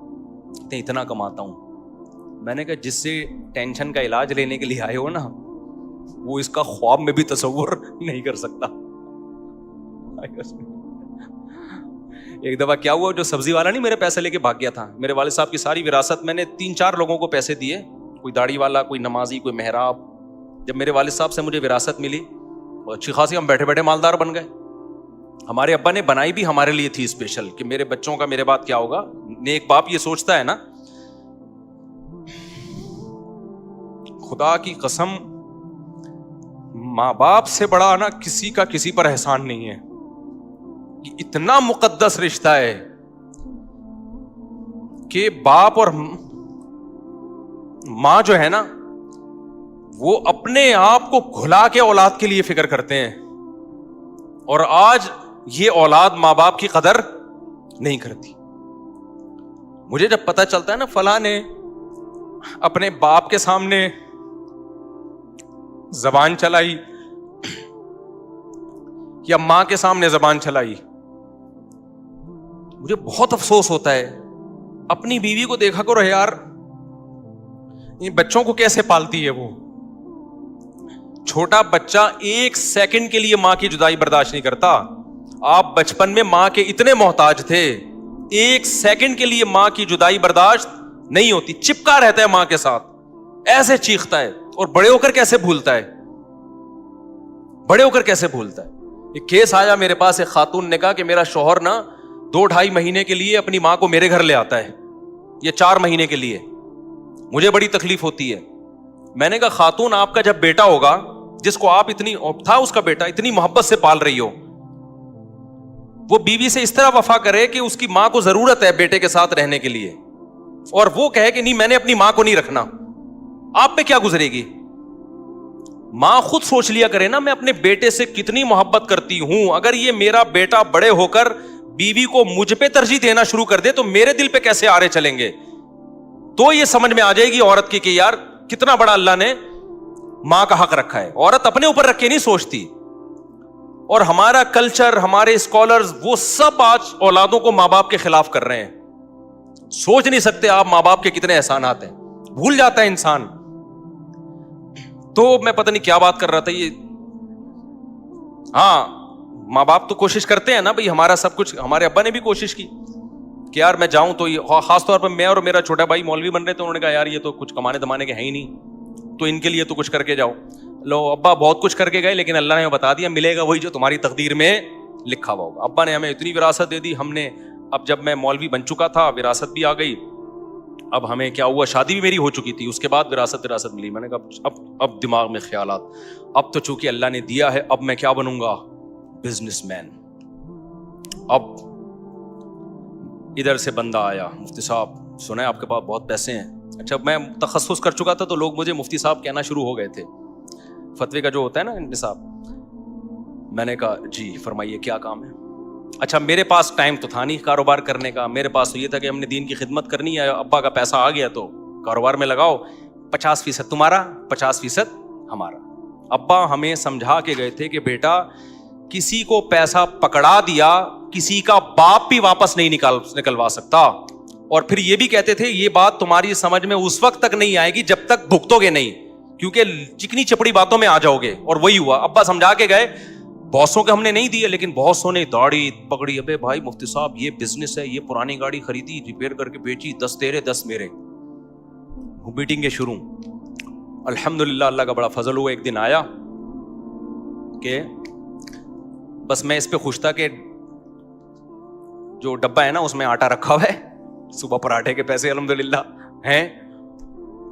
اتنا کماتا ہوں. میں نے کہا جس سے ٹینشن کا علاج لینے کے لیے آئے ہو نا, وہ اس کا خواب میں بھی تصور نہیں کر سکتا. ایک دفعہ کیا ہوا, جو سبزی والا نہیں میرے پیسے لے کے بھاگ گیا تھا, میرے والد صاحب کی ساری وراثت میں نے 3-4 لوگوں کو پیسے دیے, کوئی داڑھی والا, کوئی نمازی, کوئی محراب. جب میرے والد صاحب سے مجھے وراثت ملی, اچھی خاصی ہم بیٹھے بیٹھے مالدار بن گئے. ہمارے ابا نے بنائی بھی ہمارے لیے تھی اسپیشل, کہ میرے بچوں کا میرے بعد کیا ہوگا. نیک باپ یہ سوچتا ہے نا, خدا کی قسم ماں باپ سے بڑا نا کسی کا کسی پر احسان نہیں ہے. اتنا مقدس رشتہ ہے کہ باپ اور ماں جو ہے نا وہ اپنے آپ کو کھلا کے اولاد کے لیے فکر کرتے ہیں, اور آج یہ اولاد ماں باپ کی قدر نہیں کرتی. مجھے جب پتہ چلتا ہے نا فلاں نے اپنے باپ کے سامنے زبان چلائی یا ماں کے سامنے زبان چلائی, مجھے بہت افسوس ہوتا ہے. اپنی بیوی کو دیکھا کرو یار, ان بچوں کو کیسے پالتی ہے وہ. چھوٹا بچہ 1 سیکنڈ کے لیے ماں کی جدائی برداشت نہیں کرتا. آپ بچپن میں ماں کے اتنے محتاج تھے, 1 سیکنڈ کے لیے ماں کی جدائی برداشت نہیں ہوتی, چپکا رہتا ہے ماں کے ساتھ, ایسے چیختا ہے. اور بڑے ہو کر کیسے بھولتا ہے, بڑے ہو کر کیسے بھولتا ہے. ایک کیس آیا میرے پاس, ایک خاتون نے کہا کہ میرا شوہر نا 2-2.5 مہینے کے لیے اپنی ماں کو میرے گھر لے آتا ہے, یہ 4 مہینے کے لیے. مجھے بڑی تکلیف ہوتی ہے. میں نے کہا خاتون, آپ کا جب بیٹا ہوگا جس کو آپ اتنی تھا اس کا بیٹا اتنی محبت سے پال رہی ہو, وہ بیوی سے اس طرح وفا کرے کہ اس کی ماں کو ضرورت ہے بیٹے کے ساتھ رہنے کے لیے, اور وہ کہے کہ نہیں میں نے اپنی ماں کو نہیں رکھنا, آپ پہ کیا گزرے گی؟ ماں خود سوچ لیا کرے نا, میں اپنے بیٹے سے کتنی محبت کرتی ہوں. اگر یہ میرا بیٹا بڑے ہو کر بیوی کو مجھ پہ ترجیح دینا شروع کر دے تو میرے دل پہ کیسے آرے چلیں گے. تو یہ سمجھ میں آ جائے گی عورت کی کہ یار کتنا بڑا اللہ نے ماں کا حق رکھا ہے. عورت اپنے اوپر رکھ کے نہیں سوچتی. اور ہمارا کلچر, ہمارے اسکالرز, وہ سب آج اولادوں کو ماں باپ کے خلاف کر رہے ہیں. سوچ نہیں سکتے آپ ماں باپ کے کتنے احسانات ہیں, بھول جاتا ہے انسان. تو میں پتہ نہیں کیا بات کر رہا تھا یہ. ہاں, ماں باپ تو کوشش کرتے ہیں نا بھائی, ہمارا سب کچھ. ہمارے ابا نے بھی کوشش کی کہ یار میں جاؤں تو, خاص طور پر میں اور میرا چھوٹا بھائی مولوی بن رہے تھے, انہوں نے کہا یار یہ تو کچھ کمانے دمانے کے ہیں ہی نہیں, تو ان کے لیے تو کچھ کر کے جاؤ. لو ابا بہت کچھ کر کے گئے, لیکن اللہ نے بتا دیا ملے گا وہی جو تمہاری تقدیر میں لکھا ہوا ہوگا. ابا نے ہمیں اتنی وراثت دے دی, ہم نے اب جب میں مولوی بن چکا تھا وراثت بھی آ گئی. اب ہمیں کیا ہوا, شادی بھی میری ہو چکی تھی, اس کے بعد وراثت ملی. میں نے کہا اب دماغ میں خیالات, اب تو چونکہ اللہ نے دیا ہے, اب میں کیا بنوں گا, بزنس مین. اب ادھر سے بندہ آیا, مفتی صاحب سنا ہے آپ کے پاس بہت پیسے ہیں. اچھا, میں تخصص کر چکا تھا تو لوگ مجھے مفتی صاحب کہنا شروع ہو گئے تھے, فتوی کا جو ہوتا ہے نا انتصاب. میں نے کہا جی فرمائیے کیا کام ہے. اچھا, میرے پاس ٹائم تو تھا نہیں کاروبار کرنے کا, میرے پاس تو یہ تھا کہ ہم نے دین کی خدمت کرنی ہے. ابا کا پیسہ آ گیا تو کاروبار میں لگاؤ, 50% تمہارا 50% ہمارا. ابا ہمیں سمجھا کے گئے تھے کہ بیٹا کسی کو پیسہ پکڑا دیا کسی کا باپ بھی واپس نہیں نکلوا سکتا. اور پھر یہ بھی کہتے تھے یہ بات تمہاری سمجھ میں اس وقت تک نہیں آئے گی جب تک بھگتو گے نہیں, کیونکہ چکنی چپڑی باتوں میں آ جاؤ گے. اور وہی ہوا, ابا سمجھا کے گئے. بہتوں کے ہم نے نہیں دیے, لیکن بہتوں نے داڑھی پکڑی, ابے بھائی مفتی صاحب یہ بزنس ہے, یہ پرانی گاڑی خریدی ریپیئر کر کے بیچی, 10 تیرے 10 میرے, میٹنگیں شروع. الحمدللہ اللہ کا بڑا فضل ہوا. ایک دن آیا کہ بس میں اس پہ خوش تھا کہ جو ڈبہ ہے نا اس میں آٹا رکھا ہوا ہے, صبح پراٹھے کے پیسے الحمدللہ ہیں,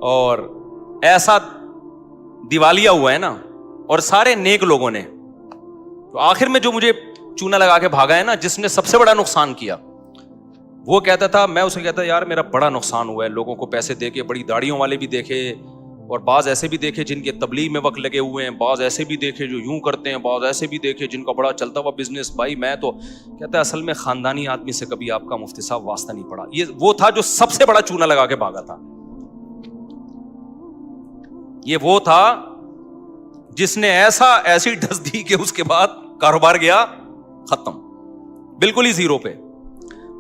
اور ایسا دیوالیہ ہوا ہے نا, اور سارے نیک لوگوں نے. تو آخر میں جو مجھے چونا لگا کے بھاگا ہے نا, جس نے سب سے بڑا نقصان کیا, وہ کہتا تھا, میں اسے کہتا یار میرا بڑا نقصان ہوا ہے, لوگوں کو پیسے دے کے, بڑی داڑھیوں والے بھی دیکھے, اور بعض ایسے بھی دیکھے جن کے تبلیغ میں وقت لگے ہوئے ہیں, بعض ایسے بھی دیکھے جو یوں کرتے ہیں, بعض ایسے بھی دیکھے جن کا بڑا چلتا ہوا بزنس. بھائی میں تو کہتا ہے اصل میں خاندانی آدمی سے کبھی آپ کا مفتی صاحب واسطہ نہیں پڑا. یہ وہ تھا جو سب سے بڑا چونا لگا کے بھاگا تھا. یہ وہ تھا جس نے ایسی ڈس دی کہ اس کے بعد کاروبار گیا ختم, بالکل ہی زیرو پہ.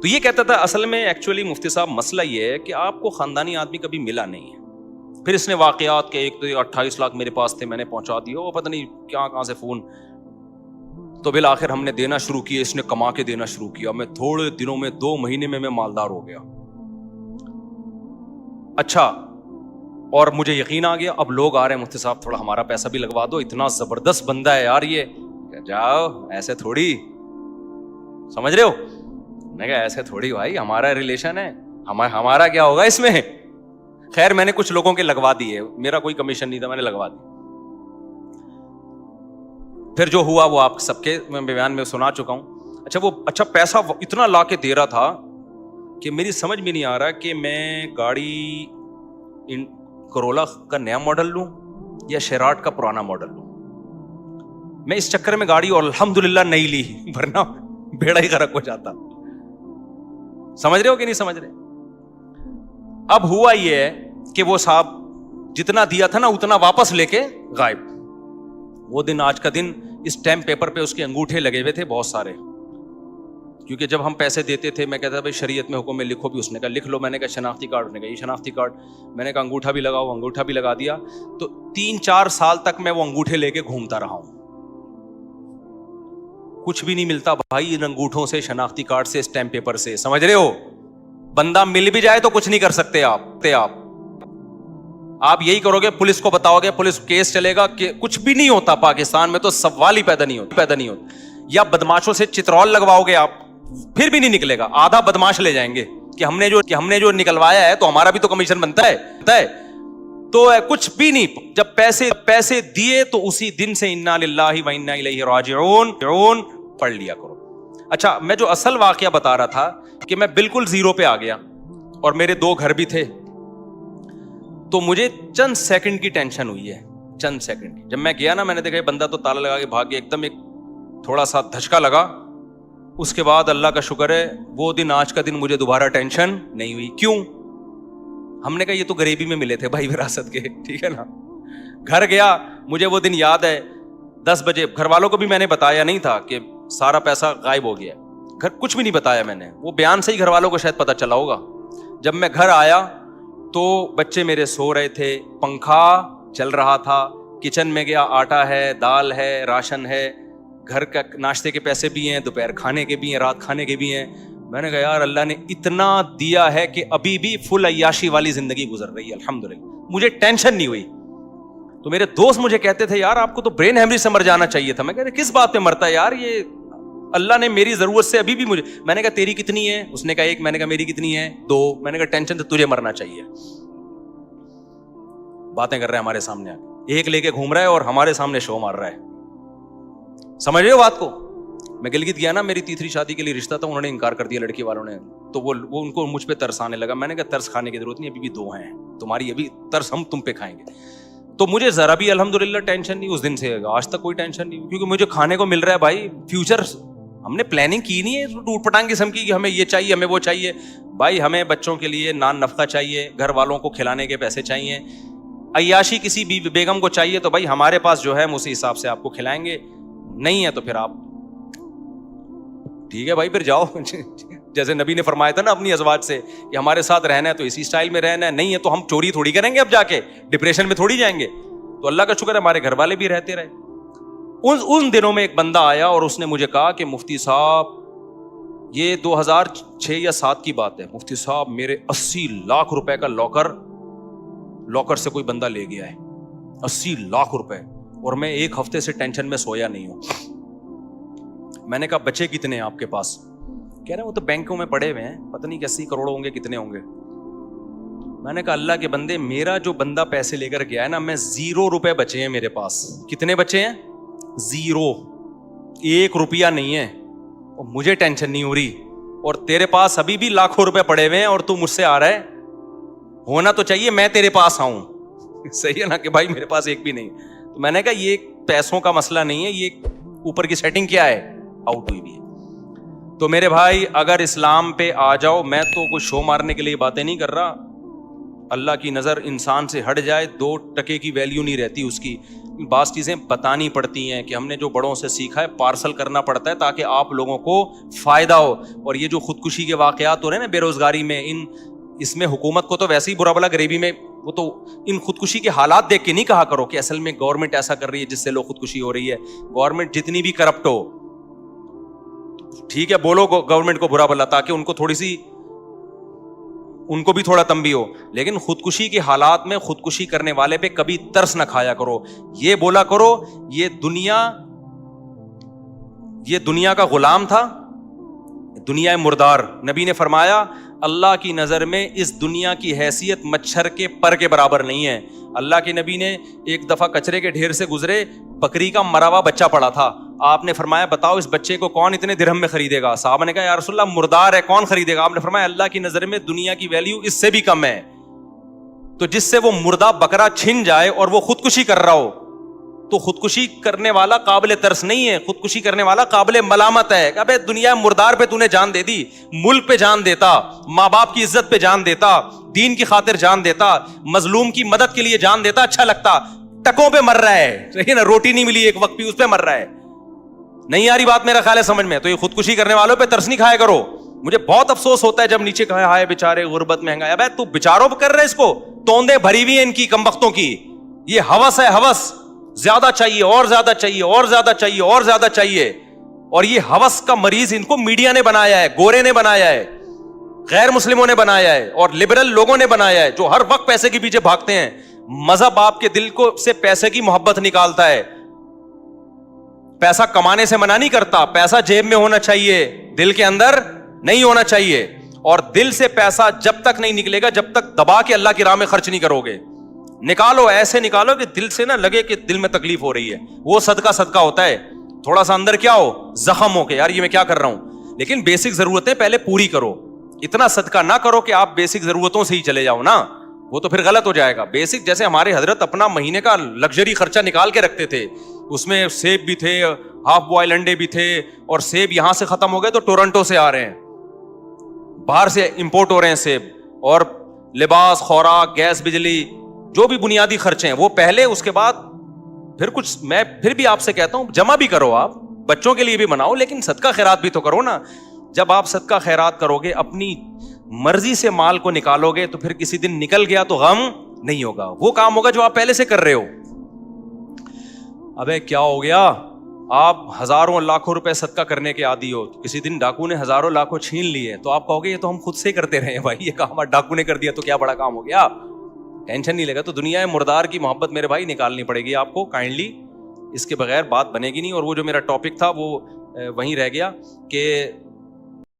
تو یہ کہتا تھا اصل میں ایکچولی مفتی صاحب مسئلہ یہ ہے کہ آپ کو خاندانی آدمی کبھی ملا نہیں ہے, پھر اس نے واقعات کے 28 لاکھ میرے پاس تھے، میں نے پہنچا دیا، وہ پتہ نہیں کہاں سے فون. تو بالآخر ہم نے دینا شروع کیا، اس نے کما کے دینا شروع کیا. میں تھوڑے دنوں میں 2 مہینے میں مالدار ہو گیا. اچھا، اور مجھے یقین آ گیا اب لوگ آ رہے ہیں مفتی صاحب تھوڑا ہمارا پیسہ بھی لگوا دو، اتنا زبردست بندہ ہے یار یہ. جاؤ ایسے تھوڑی، سمجھ رہے ہو؟ میں کہا ایسے تھوڑی بھائی، ہمارا ریلیشن ہے، ہمارا کیا ہوگا اس میں. خیر میں نے کچھ لوگوں کے لگوا دیے، میرا کوئی کمیشن نہیں تھا، میں نے لگوا دی. پھر جو ہوا وہ آپ سب کے میں بیان میں سنا چکا ہوں. اچھا پیسہ اتنا لا کے دے رہا تھا کہ میری سمجھ میں نہیں آ رہا کہ میں گاڑی کرولا کا نیا ماڈل لوں یا شیراٹ کا پرانا ماڈل لوں. میں اس چکر میں گاڑی اور الحمدللہ نہیں لی، ورنہ بیڑا ہی غرق ہو جاتا. سمجھ رہے ہو کہ نہیں سمجھ رہے؟ اب ہوا یہ ہے کہ وہ صاحب جتنا دیا تھا نا اتنا واپس لے کے غائب. وہ دن آج کا دن اس اسٹیمپ پیپر پہ اس کے انگوٹھے لگے ہوئے تھے بہت سارے، کیونکہ جب ہم پیسے دیتے تھے میں کہتا بھائی شریعت میں حکم میں لکھو بھی. اس نے کہا لکھ لو. میں نے کہا شناختی کارڈ. اس نے کہا یہ شناختی کارڈ. میں نے کہا انگوٹھا بھی لگاؤ. انگوٹھا بھی لگا دیا. تو 3-4 سال تک میں وہ انگوٹھے لے کے گھومتا رہا ہوں. کچھ بھی نہیں ملتا بھائی ان انگوٹھوں سے، شناختی کارڈ سے، اسٹیمپ پیپر سے. سمجھ رہے ہو؟ بندہ مل بھی جائے تو کچھ نہیں کر سکتے آپ یہی کرو گے، پولیس کو بتاؤ گے، پولیس کیس چلے گا کہ کچھ بھی نہیں ہوتا. پاکستان میں تو سوال ہی پیدا نہیں ہوتا. یا بدماشوں سے چترول لگواؤ گے آپ، پھر بھی نہیں نکلے گا. آدھا بدماش لے جائیں گے کہ ہم نے جو نکلوایا ہے تو ہمارا بھی تو کمیشن بنتا ہے. تو کچھ بھی نہیں. جب پیسے دیے تو اسی دن سے انا للہ و انا الیہ راجعون پڑھ لیا کرو. اچھا میں جو اصل واقعہ بتا رہا تھا کہ میں بالکل زیرو پہ آ گیا اور میرے 2 گھر بھی تھے. تو مجھے چند سیکنڈ کی ٹینشن ہوئی ہے، چند سیکنڈ. جب میں گیا نا میں نے دیکھا بندہ تو تالا لگا کے بھاگ گیا. ایک دم ایک تھوڑا سا دھچکا لگا. اس کے بعد اللہ کا شکر ہے وہ دن آج کا دن مجھے دوبارہ ٹینشن نہیں ہوئی. کیوں؟ ہم نے کہا یہ تو غریبی میں ملے تھے بھائی وراثت کے، ٹھیک ہے نا. گھر گیا، مجھے وہ دن یاد ہے 10 بجے. گھر والوں کو بھی میں نے بتایا نہیں تھا کہ سارا پیسہ غائب ہو گیا. گھر کچھ بھی نہیں بتایا میں نے. وہ بیان سے ہی گھر والوں کو شاید پتا چلا ہوگا. جب میں گھر آیا تو بچے میرے سو رہے تھے، پنکھا چل رہا تھا. کچن میں گیا، آٹا ہے، دال ہے، راشن ہے، گھر کا ناشتے کے پیسے بھی ہیں، دوپہر کھانے کے بھی ہیں، رات کھانے کے بھی ہیں. میں نے کہا یار اللہ نے اتنا دیا ہے کہ ابھی بھی فل عیاشی والی زندگی گزر رہی ہے الحمدللہ. مجھے ٹینشن نہیں ہوئی. تو میرے دوست مجھے کہتے تھے یار آپ کو تو برین ہیمریج سے مر جانا چاہیے تھا. میں کہہ رہا کس بات پہ مرتا ہے یار، یہ اللہ نے میری ضرورت سے ابھی بھی مجھے. میں نے کہا تیری کتنی ہے؟ اس نے کہا 1. میں نے کہا میری کتنی ہے؟ 2. میں نے کہا ٹینشن تو تجھے مرنا چاہیے. باتیں کر رہے ہیں ہمارے سامنے، 1 لے کے گھوم رہا ہے اور ہمارے سامنے شو مار رہا ہے. سمجھ رہے ہو بات کو؟ میں گلگت گیا نا، میری تیسری شادی کے لیے رشتہ تھا، انہوں نے انکار کر دیا لڑکی والوں نے. تو وہ ان کو مجھ پہ ترس آنے لگا. میں نے کہا ترس کھانے کی ضرورت نہیں، ابھی بھی 2 ہیں تمہاری، ابھی ترس ہم تم پہ کھائیں گے. تو مجھے ذرا بھی الحمدللہ ٹینشن نہیں. اس دن سے آج تک کوئی ٹینشن نہیں، کیونکہ مجھے کھانے کو مل رہا ہے بھائی. فیوچر ہم نے پلاننگ کی نہیں ہے ٹوٹ پٹانگ قسم کی کہ ہمیں یہ چاہیے ہمیں وہ چاہیے. بھائی ہمیں بچوں کے لیے نان نفقہ چاہیے، گھر والوں کو کھلانے کے پیسے چاہیے. عیاشی کسی بھی بیگم کو چاہیے تو بھائی ہمارے پاس جو ہے ہم اسی حساب سے آپ کو کھلائیں گے. نہیں ہے تو پھر آپ ٹھیک ہے بھائی پھر جاؤ. جیسے نبی نے فرمایا تھا نا اپنی ازواج سے کہ ہمارے ساتھ رہنا ہے تو اسی اسٹائل میں رہنا ہے، نہیں ہے تو ہم چوری تھوڑی کریں گے، اب جا کے ڈپریشن میں تھوڑی جائیں گے. تو اللہ کا شکر ہے ہمارے گھر والے بھی رہتے رہے. ان دنوں میں ایک بندہ آیا اور اس نے مجھے کہا کہ مفتی صاحب، یہ 2006 یا 7 کی بات ہے، مفتی صاحب میرے 80 لاکھ روپے کا لاکر سے کوئی بندہ لے گیا ہے. 80 لاکھ روپے، اور میں 1 ہفتے سے ٹینشن میں سویا نہیں ہوں. میں نے کہا بچے کتنے ہیں آپ کے پاس؟ کہہ رہے ہیں وہ تو بینکوں میں پڑے ہوئے ہیں، پتہ نہیں 80 کروڑ ہوں گے، کتنے ہوں گے. میں نے کہا اللہ کے بندے، میرا جو بندہ پیسے لے کر گیا ہے نا، میں 0 روپے بچے ہیں میرے پاس. کتنے بچے ہیں؟ 0. 1 روپیہ نہیں ہے. اور مجھے ٹینشن نہیں ہو رہی، اور تیرے پاس ابھی بھی لاکھوں روپے پڑے ہوئے ہیں اور تو مجھ سے آ رہا ہے. ہونا تو چاہیے میں تیرے پاس آؤں. صحیح ہے نا کہ بھائی میرے پاس ایک بھی نہیں. تو میں نے کہا یہ پیسوں کا مسئلہ نہیں ہے، یہ اوپر کی سیٹنگ کیا ہے، آؤٹ ہوئی بھی ہے. تو میرے بھائی اگر اسلام پہ آ جاؤ، میں تو کوئی شو مارنے کے لیے باتیں نہیں کر رہا. اللہ کی نظر انسان سے ہٹ جائے 2 ٹکے کی ویلیو نہیں رہتی اس کی. بعض چیزیں بتانی پڑتی ہیں کہ ہم نے جو بڑوں سے سیکھا ہے پارسل کرنا پڑتا ہے تاکہ آپ لوگوں کو فائدہ ہو. اور یہ جو خودکشی کے واقعات ہو رہے ہیں نا بے روزگاری میں، اس میں حکومت کو تو ویسے ہی برا بلا غریبی میں وہ تو ان خودکشی کے حالات دیکھ کے نہیں کہا کرو کہ اصل میں گورنمنٹ ایسا کر رہی ہے جس سے لوگ خودکشی ہو رہی ہے. گورنمنٹ جتنی بھی کرپٹ ہو, ٹھیک ہے بولو گورنمنٹ کو برا بھلا تاکہ ان کو تھوڑی سی, ان کو بھی تھوڑا تنبیہ ہو, لیکن خودکشی کے حالات میں خودکشی کرنے والے پہ کبھی ترس نہ کھایا کرو. یہ بولا کرو یہ دنیا کا غلام تھا, دنیا مردار. نبی نے فرمایا اللہ کی نظر میں اس دنیا کی حیثیت مچھر کے پر کے برابر نہیں ہے. اللہ کے نبی نے ایک دفعہ کچرے کے ڈھیر سے گزرے, بکری کا مرا ہوا بچہ پڑا تھا. آپ نے فرمایا بتاؤ اس بچے کو کون اتنے درہم میں خریدے گا؟ صحابہ نے کہا یا رسول اللہ مردار ہے کون خریدے گا؟ آپ نے فرمایا اللہ کی نظر میں دنیا کی ویلیو اس سے بھی کم ہے. تو جس سے وہ مردہ بکرا چھن جائے اور وہ خودکشی کر رہا ہو تو خودکشی کرنے والا قابل ترس نہیں ہے, خودکشی کرنے والا قابل ملامت ہے. کہ ابے دنیا مردار پہ تو نے جان دے دی, ملک پہ جان دیتا, ماں باپ کی عزت پہ جان دیتا, دین کی خاطر جان دیتا, مظلوم کی مدد کے لیے جان دیتا, اچھا لگتا. ٹکوں پہ مر رہا ہے, صحیح نا, روٹی نہیں ملی ایک وقت بھی اس پہ مر رہا ہے. نہیں آ رہی بات میرا خیال ہے سمجھ میں؟ تو یہ خودکشی کرنے والوں پہ ترس نہیں کھایا کرو. مجھے بہت افسوس ہوتا ہے جب نیچے کہا ہائے بیچارے غربت مہنگائی. ابے تو بیچاروں پہ کر رہے اس کو, توندے بھری ہوئی ہیں ان کی کمبختوں کی. یہ ہوس ہے, ہوس, زیادہ چاہیے اور زیادہ چاہیے اور زیادہ چاہیے اور زیادہ چاہیے. اور یہ ہوس کا مریض ان کو میڈیا نے بنایا ہے, گورے نے بنایا ہے, غیر مسلموں نے بنایا ہے اور لبرل لوگوں نے بنایا ہے جو ہر وقت پیسے کے پیچھے بھاگتے ہیں. مذہب آپ کے دل کو سے پیسے کی محبت نکالتا ہے. پیسہ کمانے سے منع نہیں کرتا, پیسہ جیب میں ہونا چاہیے, دل کے اندر نہیں ہونا چاہیے. اور دل سے پیسہ جب تک نہیں نکلے گا جب تک دبا کے اللہ کی راہ میں خرچ نہیں کرو گے. نکالو, ایسے نکالو کہ دل سے نہ لگے کہ دل میں تکلیف ہو رہی ہے. وہ صدقہ ہوتا ہے, تھوڑا سا اندر کیا ہو, زخم ہو کے یار یہ میں کیا کر رہا ہوں. لیکن بیسک ضرورتیں پہلے پوری کرو. اتنا صدقہ نہ کرو کہ آپ بیسک ضرورتوں سے ہی چلے جاؤ نا, وہ تو پھر غلط ہو جائے گا. بیسک جیسے ہمارے حضرت اپنا مہینے کا لگژری خرچہ نکال کے رکھتے تھے, اس میں سیب بھی تھے, ہاف بوائل انڈے بھی تھے, اور سیب یہاں سے ختم ہو گئے تو ٹورنٹو سے آ رہے ہیں, باہر سے امپورٹ ہو رہے ہیں سیب. اور لباس, خوراک, گیس, بجلی, جو بھی بنیادی خرچے ہیں وہ پہلے, اس کے بعد پھر کچھ. میں پھر بھی آپ سے کہتا ہوں جمع بھی کرو, آپ بچوں کے لیے بھی بناؤ, لیکن صدقہ خیرات بھی تو کرو نا. جب آپ صدقہ خیرات کرو گے, اپنی مرضی سے مال کو نکالو گے, تو پھر کسی دن نکل گیا تو غم نہیں ہوگا. وہ کام ہوگا جو آپ پہلے سے کر رہے ہو. ابے کیا ہو گیا, آپ ہزاروں لاکھوں روپے صدقہ کرنے کے عادی ہو, کسی دن ڈاکو نے ہزاروں لاکھوں چھین لیے تو آپ کہو گے یہ تو ہم خود سے کرتے رہے ہیں بھائی, یہ کام ڈاکو نے کر دیا تو کیا بڑا کام ہو گیا, ٹینشن نہیں لگا. تو دنیا مردار کی محبت میرے بھائی نکالنی پڑے گی آپ کو کائنڈلی, اس کے بغیر بات بنے گی نہیں. اور وہ جو میرا ٹاپک تھا وہ وہیں رہ گیا کہ